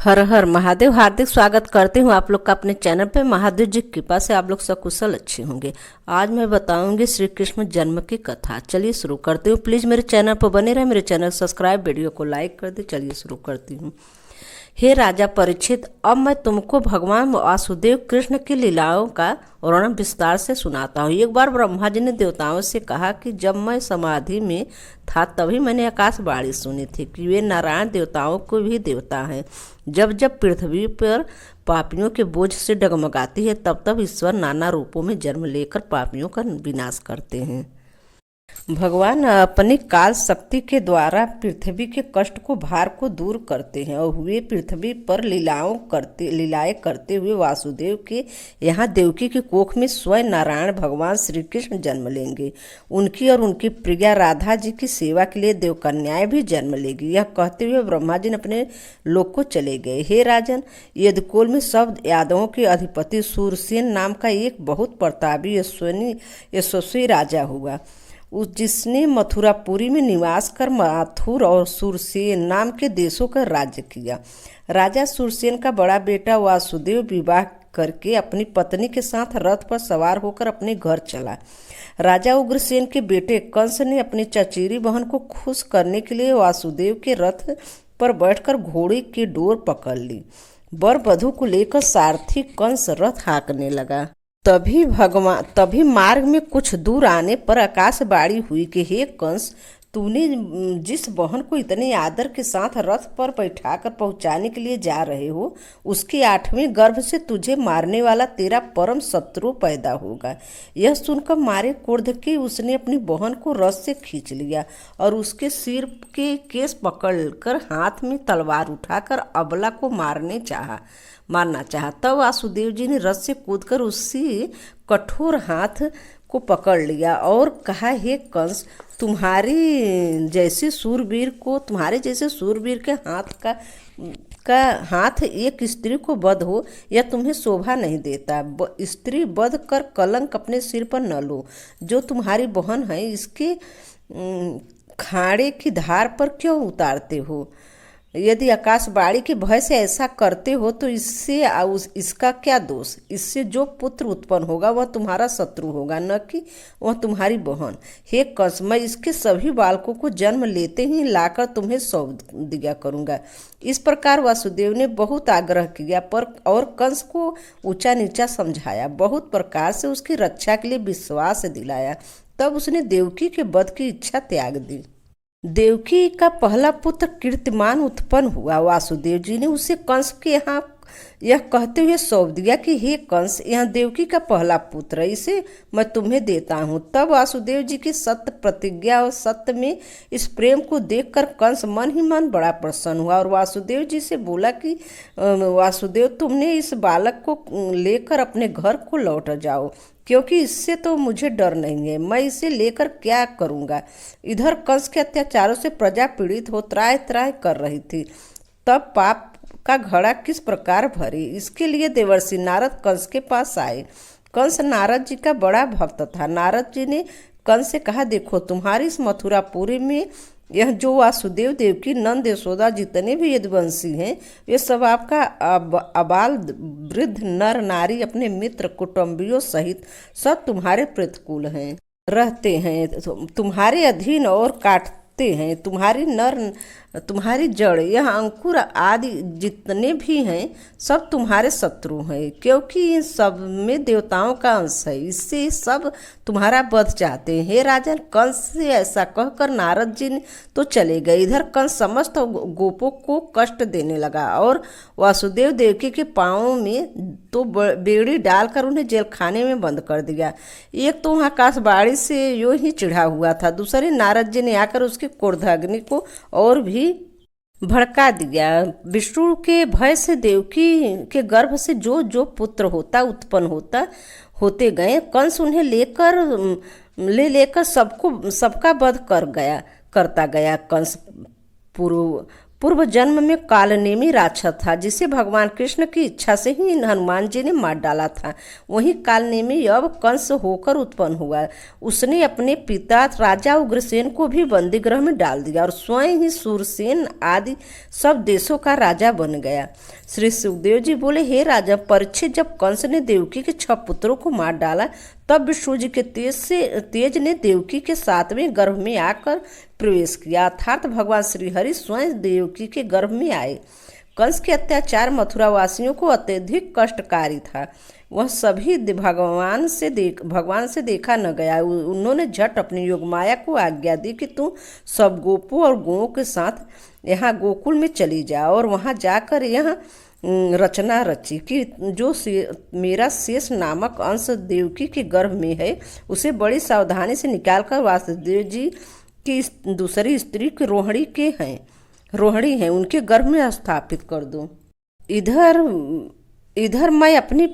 हर हर महादेव। हार्दिक स्वागत करती हूँ आप लोग का अपने चैनल पे। महादेव जी की कृपा से आप लोग सकुशल अच्छे होंगे। आज मैं बताऊंगी श्री कृष्ण जन्म की कथा। चलिए शुरू करती हूँ। प्लीज़ मेरे चैनल पर बने रहे, मेरे चैनल सब्सक्राइब, वीडियो को लाइक कर दे। चलिए शुरू करती हूँ। हे राजा परीक्षित, अब मैं तुमको भगवान वासुदेव कृष्ण की लीलाओं का वर्णन विस्तार से सुनाता हूँ। एक बार ब्रह्मा जी ने देवताओं से कहा कि जब मैं समाधि में था तभी मैंने आकाशवाणी सुनी थी कि वे नारायण देवताओं को भी देवता हैं। जब जब पृथ्वी पर पापियों के बोझ से डगमगाती है तब तब ईश्वर नाना रूपों में जन्म लेकर पापियों का विनाश करते हैं। भगवान अपनी काल शक्ति के द्वारा पृथ्वी के कष्ट को भार को दूर करते हैं और हुए पृथ्वी पर लीलाएं करते हुए वासुदेव के यहाँ देवकी की कोख में स्वयं नारायण भगवान श्री कृष्ण जन्म लेंगे। उनकी और उनकी प्रिया राधा जी की सेवा के लिए देवकन्याएं भी जन्म लेगी। यह कहते हुए ब्रह्मा जी अपने लोक को चले गए। हे राजन, यदुकुल में सब यादवों के अधिपति सूरसेन नाम का एक बहुत प्रतापी यशस्वी राजा हुआ, जिसने मथुरापुरी में निवास कर माथुर और सुरसेन नाम के देशों का राज्य किया। राजा सुरसेन का बड़ा बेटा वासुदेव विवाह करके अपनी पत्नी के साथ रथ पर सवार होकर अपने घर चला। राजा उग्रसेन के बेटे कंस ने अपनी चचेरी बहन को खुश करने के लिए वासुदेव के रथ पर बैठकर घोड़े की डोर पकड़ ली। वर वधू को लेकर सारथी कंस रथ हाँकने लगा। तभी मार्ग में कुछ दूर आने पर आकाशवाणी हुई कि हे कंस, तूने जिस बहन को इतने आदर के साथ रथ पर बैठाकर पहुंचाने के लिए जा रहे हो, उसके 8वें गर्भ से तुझे मारने वाला तेरा परम शत्रु पैदा होगा। यह सुनकर मारे क्रोध के उसने अपनी बहन को रथ से खींच लिया और उसके सिर के केस पकड़कर हाथ में तलवार उठाकर अबला को मारना चाहा। तब वासुदेव जी ने रथ से कूदकर उसी कठोर हाथ को पकड़ लिया और कहा, हे कंस, तुम्हारे जैसे सूरवीर के हाथ एक स्त्री को वध हो, यह तुम्हें शोभा नहीं देता। स्त्री वध कर कलंक अपने सिर पर न लो। जो तुम्हारी बहन है इसके खाड़े की धार पर क्यों उतारते हो? यदि आकाशवाणी के भय से ऐसा करते हो तो इसका क्या दोष? इससे जो पुत्र उत्पन्न होगा वह तुम्हारा शत्रु होगा, न कि वह तुम्हारी बहन। हे कंस, मैं इसके सभी बालकों को जन्म लेते ही लाकर तुम्हें सौंप दिया करूंगा। इस प्रकार वासुदेव ने बहुत आग्रह किया और कंस को ऊंचा नीचा समझाया, बहुत प्रकार से उसकी रक्षा के लिए विश्वास दिलाया। तब उसने देवकी के वध की इच्छा त्याग दी। देवकी का पहला पुत्र कीर्तिमान उत्पन्न हुआ। वासुदेव जी ने उसे कंस के यहाँ यह कहते हुए सौंप दिया कि हे कंस, यह देवकी का पहला पुत्र है, इसे मैं तुम्हें देता हूँ। तब वासुदेव जी की सत्य प्रतिज्ञा और सत्य में इस प्रेम को देखकर कंस मन ही मन बड़ा प्रसन्न हुआ और वासुदेव जी से बोला कि वासुदेव, तुमने इस बालक को लेकर अपने घर को लौट जाओ, क्योंकि इससे तो मुझे डर नहीं है। मैं इसे लेकर क्या करूँगा? इधर कंस के अत्याचारों से प्रजा पीड़ित हो त्राय त्राय कर रही थी। तब पाप का घड़ा किस प्रकार भरे, इसके लिए देवर्षि नारद कंस के पास आए। कंस नारद जी का बड़ा भक्त था। नारद जी ने कंस से कहा, देखो, तुम्हारी इस मथुरापुरी में यह जो वासुदेव, देवकी, नंद, यशोदा जितने भी यदुवंशी हैं, वे सब आपका अबाल वृद्ध नर नारी अपने मित्र कुटुंबियों सहित सब तुम्हारे प्रतिकूल हैं, रहते हैं, तुम्हारे अधीन और काटते हैं। तुम्हारी जड़, यह अंकुर आदि जितने भी हैं सब तुम्हारे शत्रु हैं, क्योंकि इन सब में देवताओं का अंश है। इससे सब तुम्हारा वध चाहते हैं। हे राजन, कंस से ऐसा कहकर नारद जी तो चले गए। इधर कंस समस्त गोपों को कष्ट देने लगा और वासुदेव देवकी के पाँवों में तो बेड़ी डालकर उन्हें जेलखाने में बंद कर दिया। एक तो आकाशवाणी से यूं ही चिढ़ा हुआ था, दूसरे नारद जी ने आकर उसके क्रोधाग्नि को और भी भड़का दिया। विष्णु के भय से देवकी के गर्भ से जो जो पुत्र उत्पन्न होते गए, कंस उन्हें लेकर सबका वध करता गया। कंस पूर्व जन्म में कालनेमी राक्षस था जिसे भगवान कृष्ण की इच्छा से ही हनुमान जी ने मार डाला था। वहीं कालनेमी अब कंस होकर उत्पन्न हुआ। उसने अपने पिता राजा उग्रसेन को भी बंदी गृह में डाल दिया और स्वयं ही सूरसेन आदि सब देशों का राजा बन गया। श्री सुखदेव जी बोले, हे राजा परीक्षित, जब कंस ने देवकी के 6 पुत्रों को मार डाला तब विष्णु जी के तेज ने देवकी के 7वें गर्भ में आकर प्रवेश किया, अर्थात भगवान श्रीहरि स्वयं देवकी के गर्भ में आए। कंस के अत्याचार मथुरा वासियों को अत्यधिक कष्टकारी था। वह सभी भगवान से देखा न गया। उन्होंने झट अपनी योगमाया को आज्ञा दी कि तू सब गोपों और गौओं के साथ यहाँ गोकुल में चली जा और वहाँ जाकर यह रचना रची कि जो मेरा शेष नामक अंश देवकी के गर्भ में है उसे बड़ी सावधानी से निकालकर वासुदेव जी की दूसरी स्त्री की रोहिणी हैं उनके गर्भ में स्थापित कर दो। इधर मैं अपनी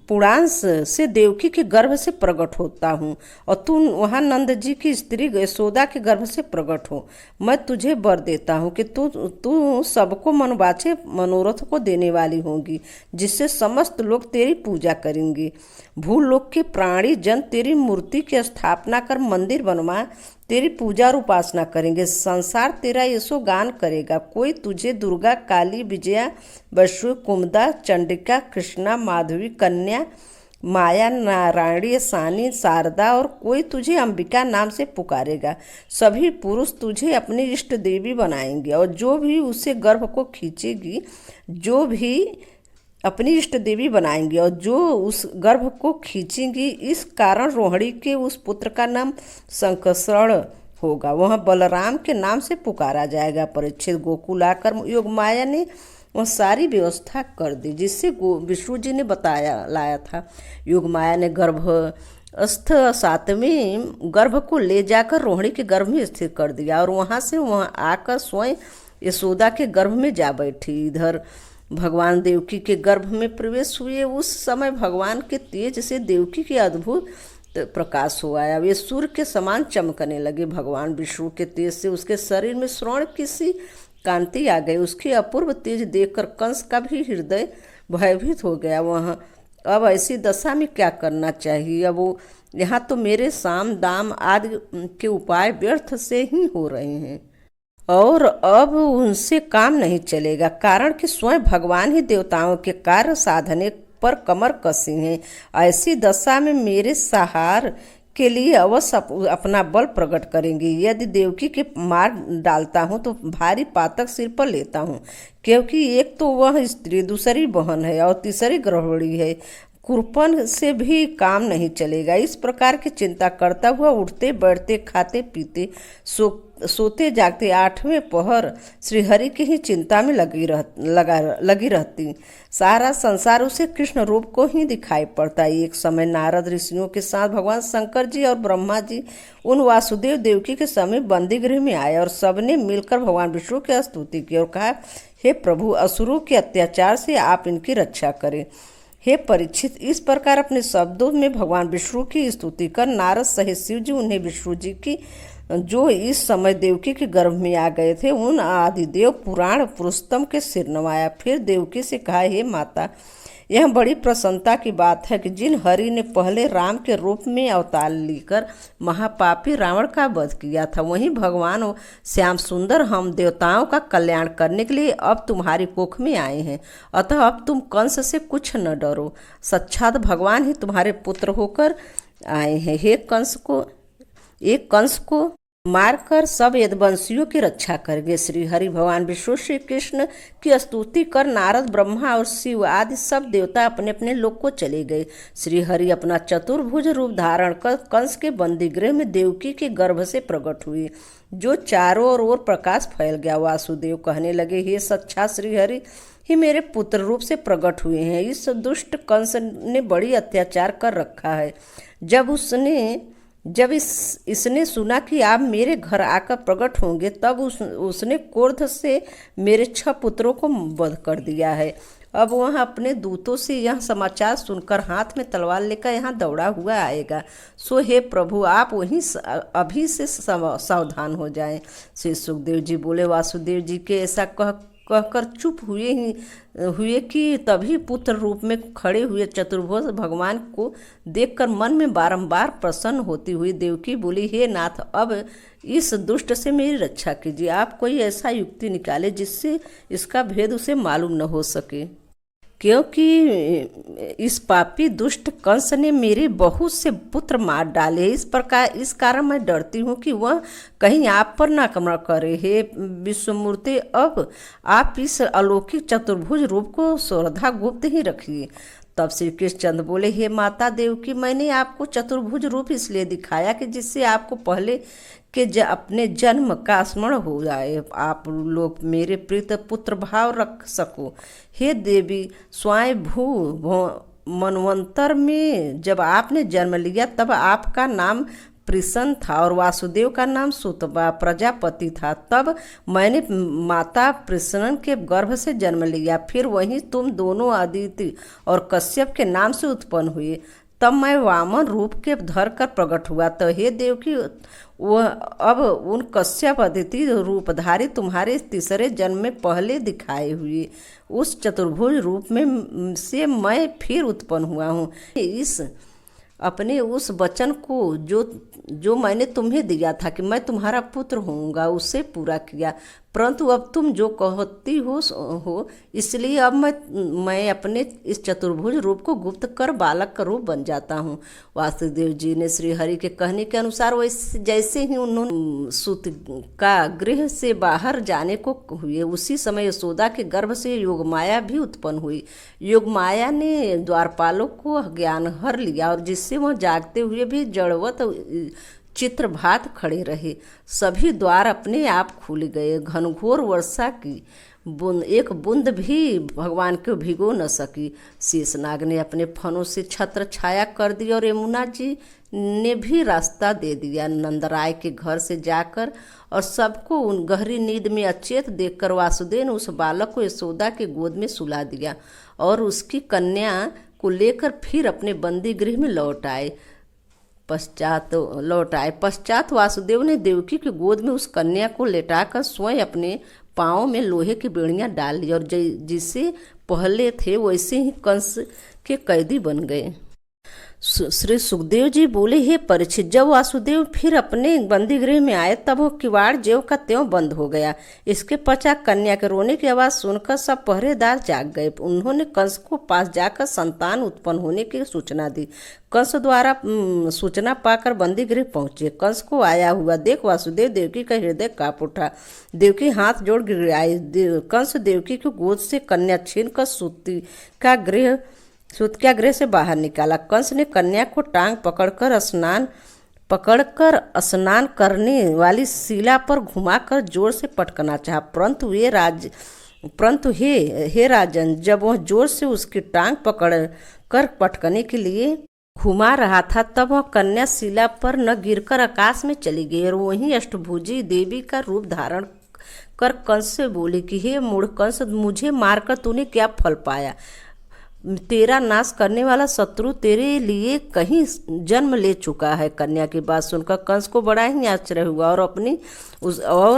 पुरांश से देवकी के गर्भ से प्रकट होता हूँ और तू वहाँ नंद जी की स्त्री यशोदा के गर्भ से प्रकट हो। मैं तुझे वर देता हूँ कि तू सबको मनवांछित मनोरथ को देने वाली होगी, जिससे समस्त लोग तेरी पूजा करेंगे। भूलोक के प्राणी जन तेरी मूर्ति की स्थापना कर मंदिर बनवा तेरी पूजा और उपासना करेंगे। संसार तेरा यशो गान करेगा। कोई तुझे दुर्गा, काली, विजया, वैष्णवी, कुमुदा, चंडिका, कृष्णा, माधवी, कन्या, माया, नारायणी, सानी, शारदा और कोई तुझे अंबिका नाम से पुकारेगा। सभी पुरुष तुझे अपनी इष्ट देवी बनाएंगे और जो भी उसे गर्भ को खींचेगी, जो भी अपनी इष्ट देवी बनाएंगे और जो उस गर्भ को खींचेंगी, इस कारण रोहिणी के उस पुत्र का नाम संकर्षण होगा। वह बलराम के नाम से पुकारा जाएगा। परीक्षित, गोकुल आकर योगमाया ने वह सारी व्यवस्था कर दी जिससे विष्णु जी ने लाया था। योगमाया ने गर्भस्थ 7वें गर्भ को ले जाकर रोहिणी के गर्भ में स्थिर कर दिया और वहाँ से वह आकर स्वयं यशोदा के गर्भ में जा बैठी। इधर भगवान देवकी के गर्भ में प्रवेश हुए। उस समय भगवान के तेज से देवकी के अद्भुत प्रकाश हो आया। वे सूर्य के समान चमकने लगे। भगवान विष्णु के तेज से उसके शरीर में स्वर्ण की सी कांति आ गई। उसकी अपूर्व तेज देखकर कंस का भी हृदय भयभीत हो गया। वह अब ऐसी दशा में क्या करना चाहिए? अब वो यहाँ तो मेरे साम दाम आदि के उपाय व्यर्थ से ही हो रहे हैं और अब उनसे काम नहीं चलेगा, कारण कि स्वयं भगवान ही देवताओं के कार्य साधने पर कमर कसी हैं। ऐसी दशा में मेरे सहार के लिए अवश्य अपना बल प्रकट करेंगे। यदि देवकी के मार डालता हूँ तो भारी पातक सिर पर लेता हूँ, क्योंकि एक तो वह स्त्री, दूसरी बहन है और तीसरी गर्भवती है। कुरपन से भी काम नहीं चलेगा। इस प्रकार की चिंता करता हुआ उठते बैठते, खाते पीते, सोते जागते 8वें पहर श्रीहरि की ही चिंता में लगी रहती। सारा संसार उसे कृष्ण रूप को ही दिखाई पड़ता। एक समय नारद ऋषियों के साथ भगवान शंकर जी और ब्रह्मा जी उन वासुदेव देवकी के समय बंदी गृह में आए और सबने मिलकर भगवान विष्णु की स्तुति की और कहा, हे प्रभु, असुरों के अत्याचार से आप इनकी रक्षा करें। हे परीक्षित, इस प्रकार अपने शब्दों में भगवान विष्णु की स्तुति कर नारद सहित शिव जी उन्हें विष्णु जी की जो इस समय देवकी के गर्भ में आ गए थे उन आदिदेव पुराण पुरुषोत्तम के सिर नवाया। फिर देवकी से कहा, हे माता, यह बड़ी प्रसन्नता की बात है कि जिन हरि ने पहले राम के रूप में अवतार लेकर महापापी रावण का वध किया था, वहीं भगवान श्याम सुंदर हम देवताओं का कल्याण करने के लिए अब तुम्हारी कोख में आए हैं। अतः अब तुम कंस से कुछ न डरो। साक्षात भगवान ही तुम्हारे पुत्र होकर आए हैं। हे कंस को मारकर सब यदुवंशियों की रक्षा करके श्री हरि भगवान विष्णु श्री कृष्ण की स्तुति कर नारद, ब्रह्मा और शिव आदि सब देवता अपने अपने लोक को चले गए। श्री हरि अपना चतुर्भुज रूप धारण कर कंस के बंदी गृह में देवकी के गर्भ से प्रकट हुए, जो चारों ओर प्रकाश फैल गया। वासुदेव कहने लगे, हे सच्चा श्री हरि ही मेरे पुत्र रूप से प्रकट हुए हैं। इस दुष्ट कंस ने बड़ी अत्याचार कर रखा है। जब उसने जब इसने सुना कि आप मेरे घर आकर प्रकट होंगे, तब उसने क्रोध से मेरे 6 पुत्रों को वध कर दिया है। अब वह अपने दूतों से यह समाचार सुनकर हाथ में तलवार लेकर यहाँ दौड़ा हुआ आएगा। सो हे प्रभु, आप वहीं अभी से सावधान हो जाएं। श्री सुखदेव जी बोले, वासुदेव जी के ऐसा कहकर चुप हुए कि तभी पुत्र रूप में खड़े हुए चतुर्भुज भगवान को देखकर मन में बारंबार प्रसन्न होती हुई देवकी बोली, हे नाथ, अब इस दुष्ट से मेरी रक्षा कीजिए। आप कोई ऐसा युक्ति निकाले जिससे इसका भेद उसे मालूम न हो सके, क्योंकि इस पापी दुष्ट कंस ने मेरे बहुत से पुत्र मार डाले। इस कारण मैं डरती हूँ कि वह कहीं आप पर न आक्रमण करे। हे विश्वमूर्ति, अब आप इस अलौकिक चतुर्भुज रूप को श्रद्धा गुप्त ही रखिए। तब श्री कृष्णचंद्र बोले, हे माता देवकी, मैंने आपको चतुर्भुज रूप इसलिए दिखाया कि जिससे आपको पहले के अपने जन्म का स्मरण हो जाए, आप लोग मेरे प्रीत पुत्र भाव रख सको। हे देवी, स्वयंभू मनवंतर में जब आपने जन्म लिया तब आपका नाम प्रसन था और वासुदेव का नाम सुतवा प्रजापति था। तब मैंने माता प्रसन के गर्भ से जन्म लिया, फिर वहीं तुम दोनों अदिति और कश्यप के नाम से उत्पन्न हुए। तब मैं वामन रूप के धर कर प्रकट हुआ। तो हे देवकी, वह अब उन कश्यप अदिति रूपधारी तुम्हारे तीसरे जन्म में पहले दिखाए हुए उस चतुर्भुज रूप में से मैं फिर उत्पन्न हुआ हूँ। इस अपने उस वचन को जो मैंने तुम्हें दिया था कि मैं तुम्हारा पुत्र होऊंगा, उसे पूरा किया। परंतु अब तुम जो कहती हो इसलिए अब मैं अपने इस चतुर्भुज रूप को गुप्त कर बालक का रूप बन जाता हूँ। वासुदेव जी ने श्री हरि के कहने के अनुसार वैसे जैसे ही उन्होंने सूत का गृह से बाहर जाने को हुए, उसी समय यशोदा के गर्भ से योगमाया भी उत्पन्न हुई। योगमाया ने द्वारपालों को ज्ञान हर लिया और जिससे वह जागते हुए भी जड़वत चित्रभात खड़े रहे। सभी द्वार अपने आप खुल गए। घनघोर वर्षा की एक बूंद भी भगवान को भिगो न सकी। शेषनाग ने अपने फनों से छत्र छाया कर दी और यमुना जी ने भी रास्ता दे दिया। नंदराय के घर से जाकर और सबको उन गहरी नींद में अचेत देखकर वासुदेव ने उस बालक को यशोदा के गोद में सुला दिया और उसकी कन्या को लेकर फिर अपने बंदी गृह में लौट आए। पश्चात वासुदेव ने देवकी के गोद में उस कन्या को लेटाकर स्वयं अपने पाँव में लोहे की बेड़ियां डाल ली और जिसे पहले थे वैसे ही कंस के कैदी बन गए। श्री सुखदेव जी बोले, हे परीक्षित, जब वासुदेव फिर अपने बंदी गृह में आए तब वो किवाड़ ज्यों का त्यों बंद हो गया। इसके पश्चात कन्या के रोने की आवाज़ सुनकर सब पहरेदार जाग गए। उन्होंने कंस को पास जाकर संतान उत्पन्न होने की सूचना दी। कंस द्वारा सूचना पाकर बंदी गृह पहुंचे। कंस को आया हुआ देख वासुदेव देवकी का हृदय काँप उठा। देवकी हाथ जोड़ गिड़गिड़ाई। कंस देवकी को गोद से कन्या छीन कर सूतिका गृह से बाहर निकाला। कंस ने कन्या को टांग पकड़कर स्नान करने वाली शिला पर घुमाकर जोर से पटकना चाहा, परंतु हे राजन, जब वह जोर से उसकी टांग पकड़कर पटकने के लिए घुमा रहा था तब वह कन्या शिला पर न गिरकर आकाश में चली गई और वहीं अष्टभुजी देवी का रूप धारण कर कंस से बोली कि हे मूढ़ कंस, मुझे मारकर तूने क्या फल पाया? तेरा नाश करने वाला शत्रु तेरे लिए कहीं जन्म ले चुका है। कन्या की बात सुनकर कंस को बड़ा ही आश्चर्य हुआ और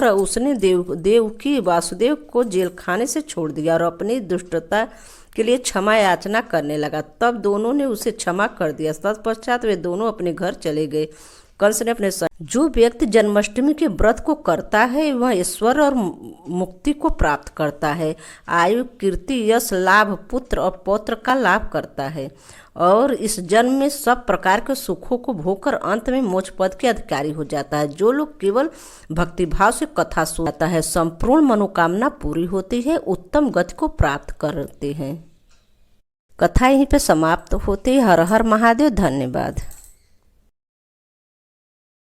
उसने देवकी वासुदेव को जेलखाने से छोड़ दिया और अपनी दुष्टता के लिए क्षमा याचना करने लगा। तब दोनों ने उसे क्षमा कर दिया। तत्पश्चात वे दोनों अपने घर चले गए। कंस ने अपने जो व्यक्ति जन्माष्टमी के व्रत को करता है वह ईश्वर और मुक्ति को प्राप्त करता है, आयु, कीर्ति, यश, लाभ, पुत्र और पौत्र का लाभ करता है और इस जन्म में सब प्रकार के सुखों को भोगकर अंत में मोक्ष पद के अधिकारी हो जाता है। जो लोग केवल भक्तिभाव से कथा सुनता है, संपूर्ण मनोकामना पूरी होती है, उत्तम गति को प्राप्त करते हैं। कथा यहीं पे समाप्त होती है। हर हर महादेव। धन्यवाद।